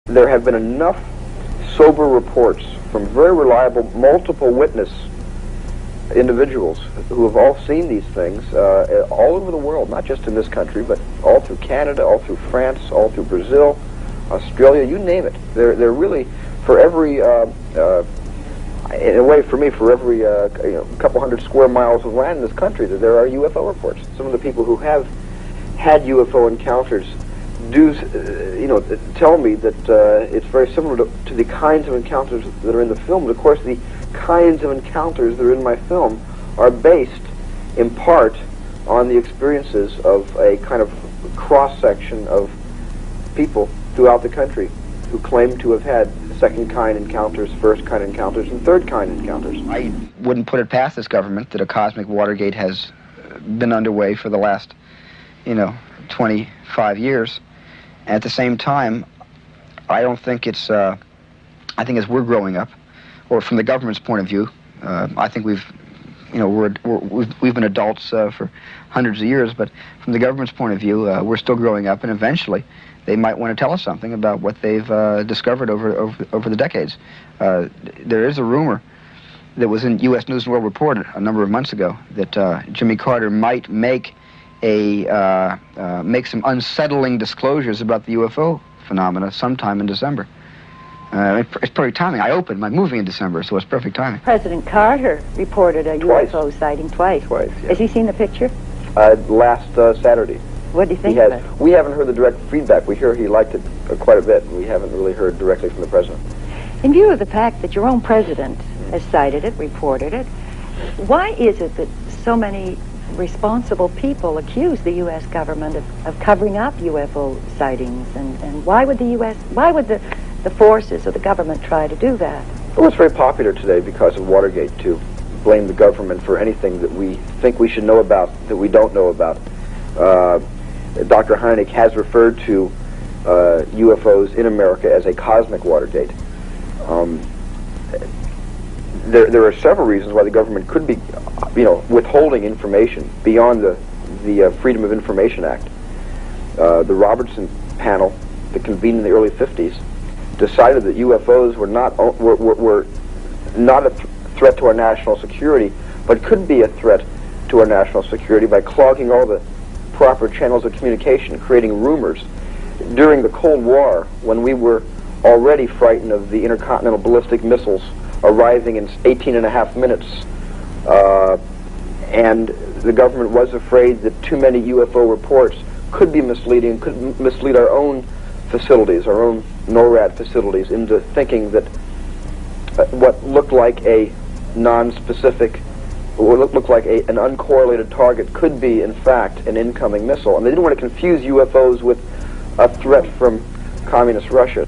There have been enough sober reports from very reliable, multiple witness individuals who have all seen these things all over the world, not just in this country, but all through Canada, all through France, all through Brazil, Australia, you name it. They're really, for every, in a way, for me, for every couple hundred square miles of land in this country, there are UFO reports. Some of the people who have had UFO encounters do, tell me that it's very similar to the kinds of encounters that are in the film. But of course, the kinds of encounters that are in my film are based, in part, on the experiences of a kind of cross-section of people throughout the country who claim to have had second-kind encounters, first-kind encounters, and third-kind encounters. I wouldn't put it past this government that a cosmic Watergate has been underway for the last, 25 years. And at the same time, I don't think it's, I think as we're growing up, or from the government's point of view, I think we've been adults for hundreds of years, but from the government's point of view, we're still growing up, and eventually they might want to tell us something about what they've discovered over the decades. There is a rumor that was in U.S. News and World Report a number of months ago that Jimmy Carter might make some unsettling disclosures about the UFO phenomena sometime in December. It's perfect timing. I opened my movie in December, so it's perfect timing. President Carter reported a UFO sighting twice. Twice, yes. Has he seen the picture? Last Saturday. What do you think of it? We haven't heard the direct feedback. We hear he liked it quite a bit. We haven't really heard directly from the president. In view of the fact that your own president has cited it, reported it, why is it that so many responsible people accuse the U.S. government of covering up UFO sightings, and why would the forces of the government try to do that? Well, it's very popular today because of Watergate to blame the government for anything that we think we should know about that we don't know about. Dr. Hynek has referred to UFOs in America as a cosmic Watergate. There are several reasons why the government could be, withholding information beyond the Freedom of Information Act. The Robertson panel, that convened in the early 50s, decided that UFOs were not a threat to our national security, but could be a threat to our national security by clogging all the proper channels of communication, creating rumors. During the Cold War, when we were already frightened of the intercontinental ballistic missiles arriving in 18 and a half minutes, and the government was afraid that too many UFO reports could be misleading, could mislead our own facilities, our own NORAD facilities, into thinking that what looked like a non-specific, what looked like an uncorrelated target could be, in fact, an incoming missile. And they didn't want to confuse UFOs with a threat from communist Russia.